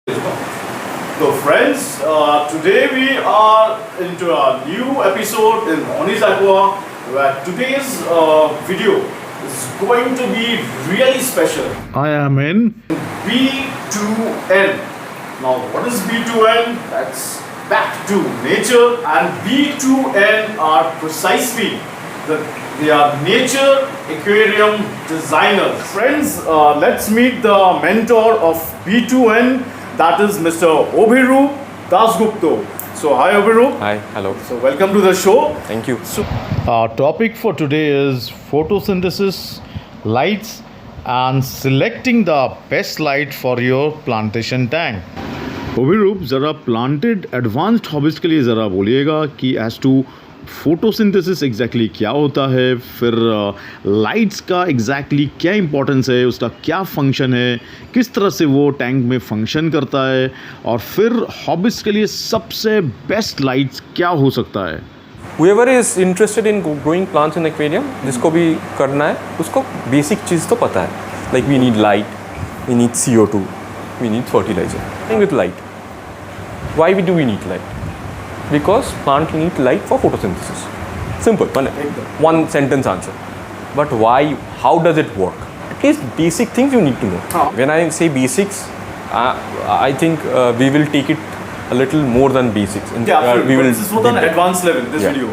So friends, today we are into a new episode in Oni's Aqua, where today's video is going to be really special. I am in B2N. Now what is B2N? That's back to nature, and B2N are precisely they are nature aquarium designers. Friends, let's meet the mentor of B2N. That is Mr. Abhiroop Dasgupta. So hi Abhiroop. Hi, hello. So welcome to the show. Thank you. So our topic for today is photosynthesis, lights, and selecting the best light for your plantation tank. Abhiroop, जरा planted advanced hobbist के लिए ज़रा बोलिएगा कि as to photosynthesis exactly क्या होता है, फिर लाइट्स का एग्जैक्टली क्या इंपॉर्टेंस है, उसका क्या फंक्शन है, किस तरह से वो टैंक में फंक्शन करता है, और फिर हॉबिस्ट के लिए सबसे बेस्ट लाइट्स क्या हो सकता है. Whoever is interested in growing plants in aquarium, जिसको भी करना है उसको बेसिक चीज़ तो पता है. Like we need light, we need CO2, we need fertilizer. And with light. Why do we need light? Because plant need light for photosynthesis. Simple, one sentence answer. But why? How does it work? At least basic things you need to know. When I say basics, I think we will take it a little more than basics. we will. This is more than advanced level. This video.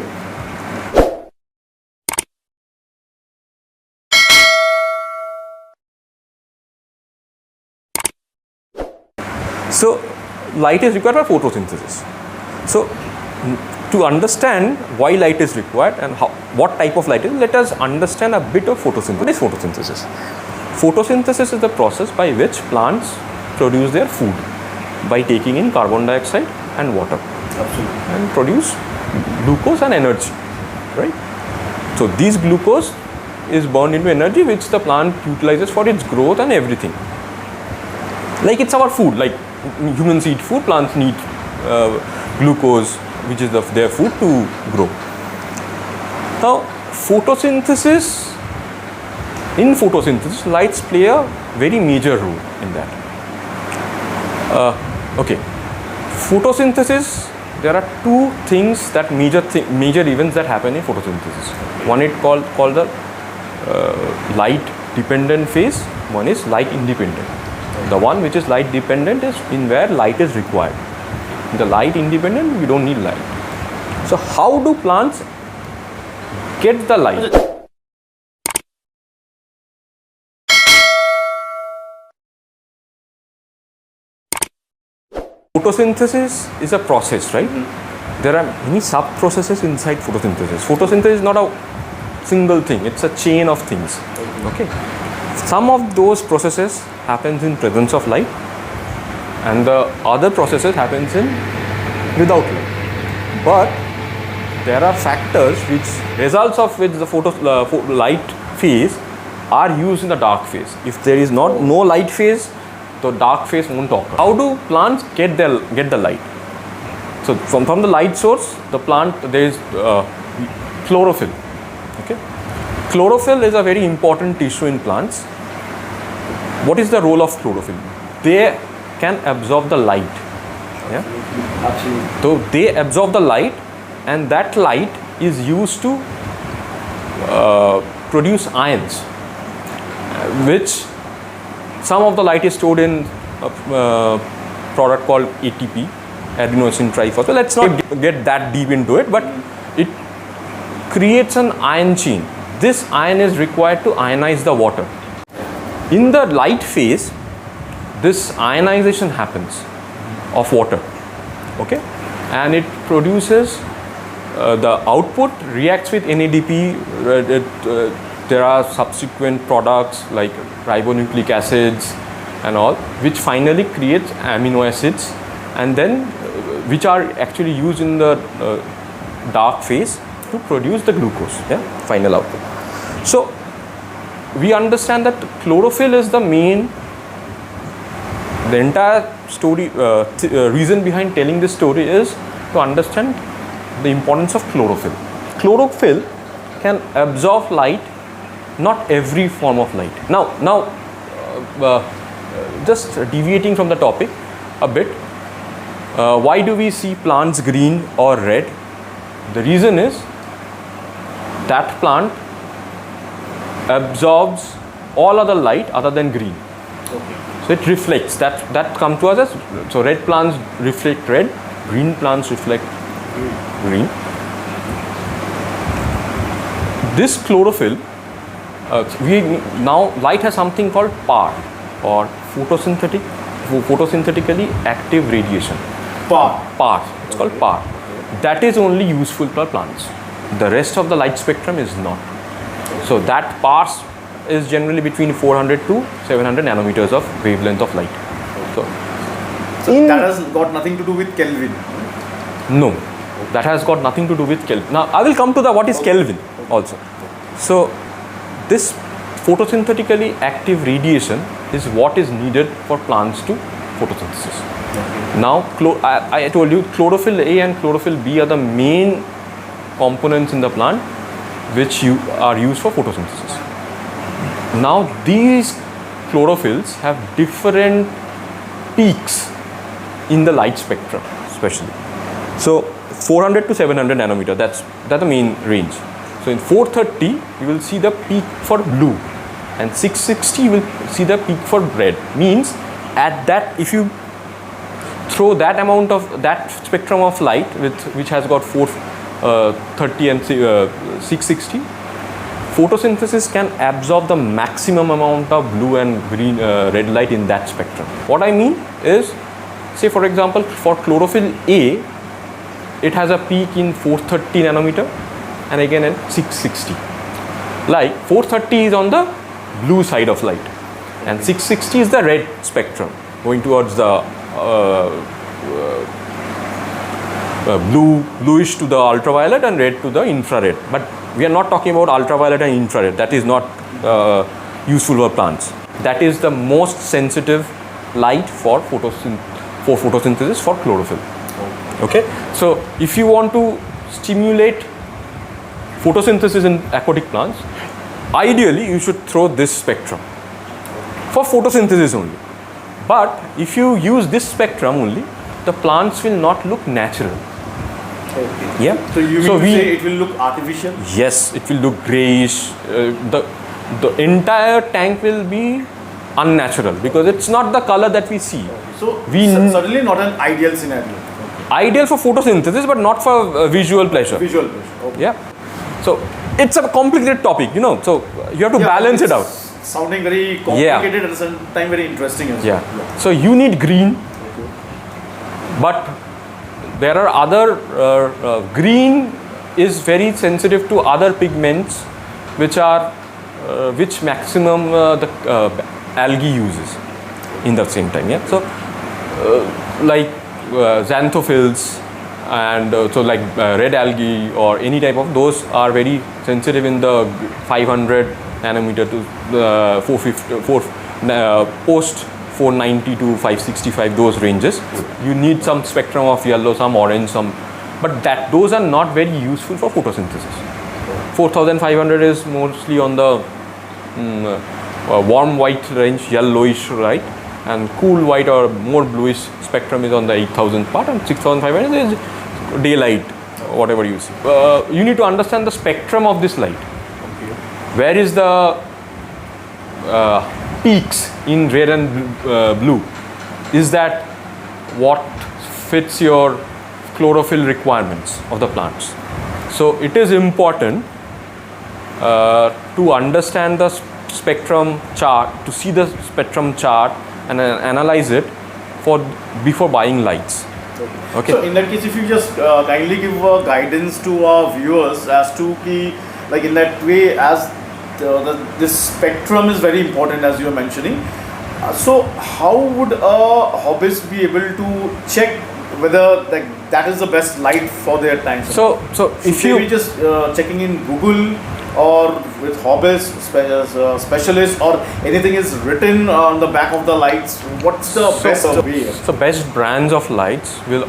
So light is required for photosynthesis. So to understand why light is required and what type of light is, let us understand a bit of photosynthesis. What is photosynthesis? Photosynthesis is the process by which plants produce their food by taking in carbon dioxide and water. Absolutely. And produce glucose and energy, right? So this glucose is burned into energy which the plant utilizes for its growth and everything. Like it's our food, like humans eat food, plants need glucose, which is their food to grow. Now, in photosynthesis, lights play a very major role in that. Okay, photosynthesis, there are two things that major events that happen in photosynthesis. One is called the light dependent phase. One is light independent. The one which is light dependent is in where light is required. The light independent, we don't need light. So how do plants get the light? Photosynthesis is a process, right? There are many sub-processes inside photosynthesis. Photosynthesis is not a single thing, it's a chain of things. Okay. Some of those processes happens in presence of light, and the other processes happens in without light. But there are factors results of which the light phase are used in the dark phase. If there is no light phase, the dark phase won't occur. How do plants get the light? So from the light source, there is chlorophyll. Okay, chlorophyll is a very important tissue in plants. What is the role of chlorophyll? They can absorb the light. Yeah? Absolutely. So they absorb the light, and that light is used to produce ions, which some of the light is stored in a product called ATP, adenosine triphosphate. Let's not get that deep into it, but it creates an ion chain. This ion is required to ionize the water. In the light phase, this ionization happens of water, okay, and it produces the output reacts with NADP. There are subsequent products like ribonucleic acids and all, which finally creates amino acids, and then which are actually used in the dark phase to produce the glucose, final output. So we understand that chlorophyll is the entire story, reason behind telling this story is to understand the importance of chlorophyll. Chlorophyll can absorb light, not every form of light. Now just deviating from the topic, a bit. Why do we see plants green or red? The reason is that plant absorbs all other light other than green. Okay. So it reflects, that come to us as, so red plants reflect red, green plants reflect green. This chlorophyll, now light has something called PAR, or photosynthetically active radiation. PAR, it's called PAR. That is only useful for plants. The rest of the light spectrum is not. So that PAR is generally between 400 to 700 nanometers of wavelength of light. So that has got nothing to do with Kelvin? No, that has got nothing to do with Kelvin. Now I will come to the what is Kelvin also. So this photosynthetically active radiation is what is needed for plants to photosynthesis. Now I told you chlorophyll A and chlorophyll B are the main components in the plant which are used for photosynthesis. Now these chlorophylls have different peaks in the light spectrum, especially. So 400 to 700 nanometer, that's the main range. So in 430 you will see the peak for blue, and 660 you will see the peak for red. Means at that, if you throw that amount of that spectrum of light which has got 430 and 660, photosynthesis can absorb the maximum amount of blue and green red light in that spectrum. What I mean is, say for example, for chlorophyll A, it has a peak in 430 nanometer and again in 660. Like 430 is on the blue side of light and 660 is the red spectrum going towards the bluish to the ultraviolet and red to the infrared. But we are not talking about ultraviolet and infrared. That is not useful for plants. That is the most sensitive light for photosynthesis for chlorophyll. Okay. So if you want to stimulate photosynthesis in aquatic plants, ideally you should throw this spectrum for photosynthesis only. But if you use this spectrum only, the plants will not look natural. Okay. Yeah. So you mean to say it will look artificial? Yes, it will look grayish. The entire tank will be unnatural because it's not the color that we see. So certainly not an ideal scenario. Ideal for photosynthesis, but not for visual pleasure. Visual pleasure. Okay. Yeah. So it's a complicated topic, you know. So you have to balance it out. Sounding very complicated at the same time very interesting as well. Yeah. So you need green, but there are other green is very sensitive to other pigments which are which maximum the algae uses in the same time. Yeah. So like xanthophylls and so like red algae or any type of those are very sensitive in the 500 nanometer to 450 post 490 to 565, those ranges. You need some spectrum of yellow, some orange, but those are not very useful for photosynthesis. 4500 is mostly on the warm white range, yellowish, right? And cool white or more bluish spectrum is on the 8000 part, and 6500 is daylight, whatever you see. You need to understand the spectrum of this light. Okay. Where is the peaks in red and blue? Is that what fits your chlorophyll requirements of the plants? So it is important to understand the spectrum chart, to see the spectrum chart and analyze it before buying lights. Okay. So in that case, if you just kindly give guidance to our viewers as to like in that way, as this spectrum is very important as you are mentioning. So how would a hobbyist be able to check whether that is the best light for their tank? So if you just checking in Google or with hobbyists, specialists, or anything is written on the back of the lights, what's the best way? So best brands of lights will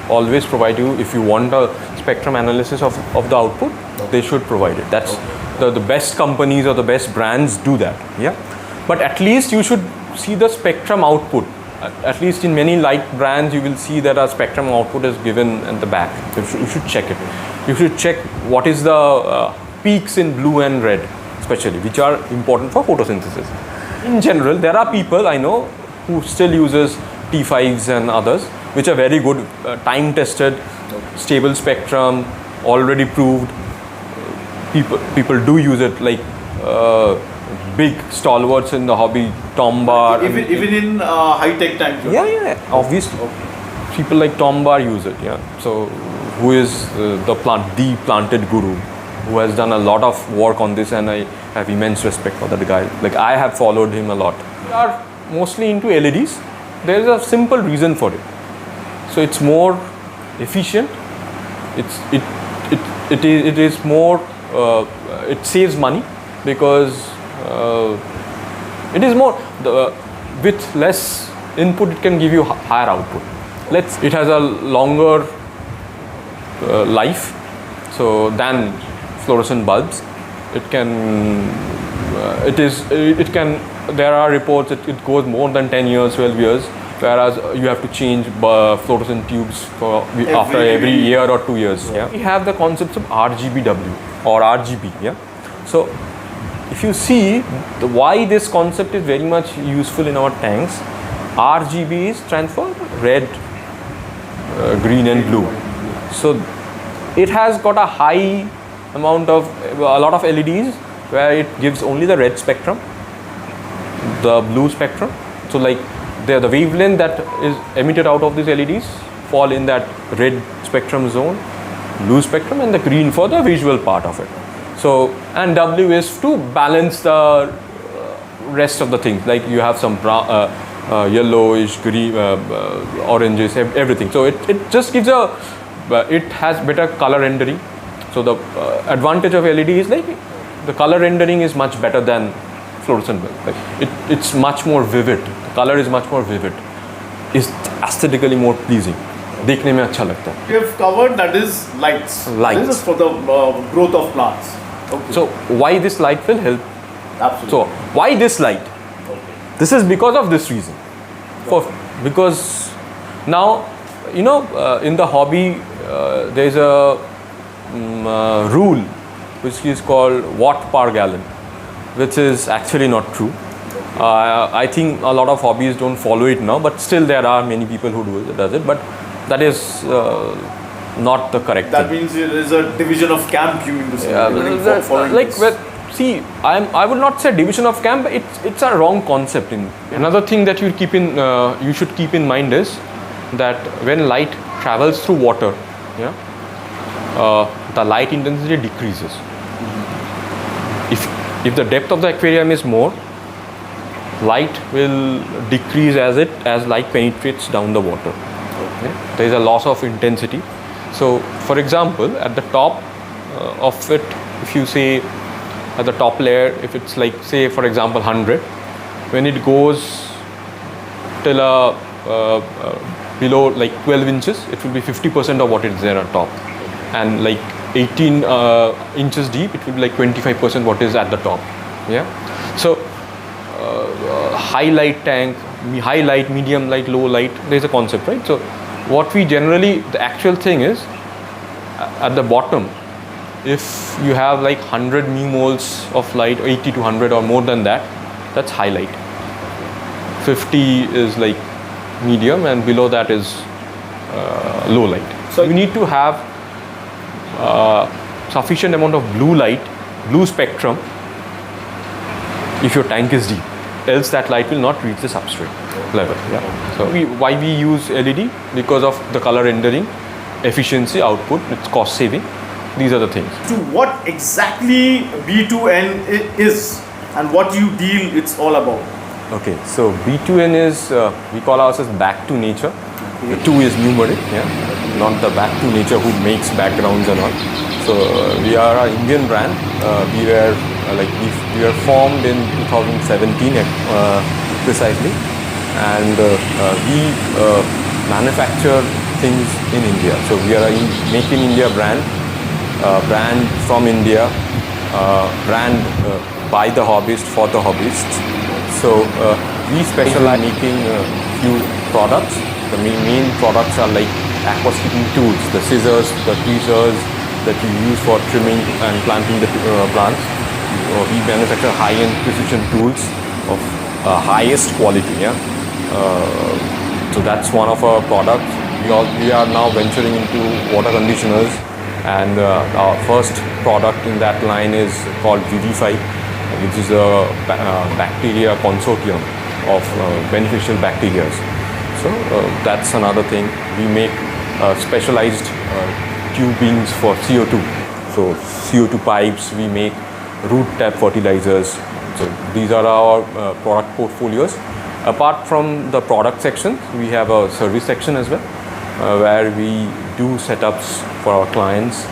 always provide you, if you want a spectrum analysis of the output, they should provide it. That's the best companies or the best brands do that. Yeah. But at least you should see the spectrum output at least in many light brands, you will see that our spectrum output is given at the back. You should check it. You should check what is the peaks in blue and red, especially, which are important for photosynthesis. In general, there are people I know who still uses T5s and others, which are very good, time-tested, stable spectrum, already proved. People do use it, like big stalwarts in the hobby, Tom Bar. Even in high-tech tank. Yeah, obviously. People like Tom Bar use it. Yeah. So, who is the planted guru, who has done a lot of work on this, and I have immense respect for that guy. Like, I have followed him a lot. We are mostly into LEDs. There is a simple reason for it. So it's more efficient. It is more. It saves money because it is more with less input. It can give you higher output. It has a longer life, so than fluorescent bulbs. It can. There are reports that it goes more than 10 years, 12 years. Whereas you have to change fluorescent tubes after every year or 2 years. Yeah. We have the concepts of RGBW or RGB. Yeah. So if you see why this concept is very much useful in our tanks, RGB stands for red, green and blue. So it has got a high amount of a lot of LEDs where it gives only the red spectrum, the blue spectrum. So like the wavelength that is emitted out of these LEDs fall in that red spectrum zone, blue spectrum, and the green for the visual part of it. So, and W is to balance the rest of the things, like you have some brown, yellowish, green, oranges, everything. So it just gives it has better color rendering. So the advantage of LED is like the color rendering is much better than fluorescent bulb. Like it's much more vivid. The color is much more vivid. Is aesthetically more pleasing. देखने में अच्छा लगता है. We have covered that is lights. Lights. This is for the growth of plants. Okay. So why this light will help? Absolutely. So why this light? Okay. This is because of this reason. Because now in the hobby there is a rule which is called watt per gallon, which is actually not true. I think a lot of hobbies don't follow it now, but still there are many people who does it. But that is not the correct that thing. means there is a division of camp, you mean to say? I would not say division of camp, but it's a wrong concept. Another thing that you should keep in mind is that when light travels through water, the light intensity decreases. If the depth of the aquarium is more, light will decrease as light penetrates down the water. Okay. There is a loss of intensity. So, for example, at the top of it, if you say at the top layer, if it's like, say for example 100, when it goes till below like 12 inches, it will be 50% of what is there on top, and like 18 inches deep, it will be like 25% what is at the top. Yeah. So high light tank, high light, medium light, low light, there is a concept, right? So what we generally, the actual thing is at the bottom, if you have like 100 mmols of light, 80 to 100 or more than that, that's high light. 50 is like medium, and below that is low light. So you need to have sufficient amount of blue light, blue spectrum, if your tank is deep. Else that light will not reach the substrate level. Yeah. So why we use LED? Because of the color rendering, efficiency, output, it's cost saving. These are the things. To what exactly B2N is and what you deal, it's all about. Okay, so B2N is, we call ourselves back to nature. The 2 is numeric, not the back to nature who makes backgrounds and all. So we are an Indian brand. We were formed in 2017 precisely, and we manufacture things in India. So we are a Make in India brand from India, brand by the hobbist for the hobbyists. So we specialize in making few products. The main products are like aquascaping tools, the scissors, the tweezers that you use for trimming and planting the plants. We manufacture high-end precision tools of highest quality. Yeah? So that's one of our products. We are now venturing into water conditioners, and our first product in that line is called Vivify, which is a bacteria consortium of beneficial bacteria. So that's another thing. We make specialized tubings for CO2. So CO2 pipes, we make root tap fertilizers. So these are our product portfolios. Apart from the product section, we have a service section as well, where we do setups for our clients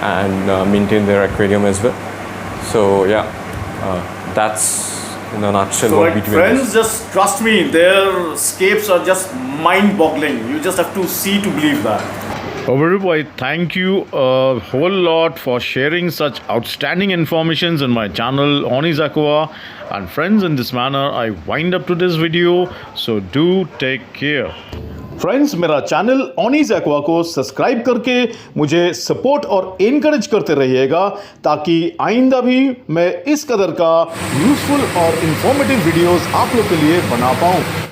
and maintain their aquarium as well. So yeah, that's in a nutshell So what we like do. friends, just trust me, their scapes are just mind-boggling. You just have to see to believe that. Abhiroop, I thank you a whole lot for sharing such outstanding informations in my channel Onis Aqua. And friends, in this manner I wind up to this video. So do take care. Friends, मेरा channel ऑनीज aqua को subscribe करके मुझे support और encourage करते रहिएगा, ताकि आइंदा भी मैं इस कदर का यूजफुल और इंफॉर्मेटिव वीडियोस आप लोग के लिए बना पाऊँ।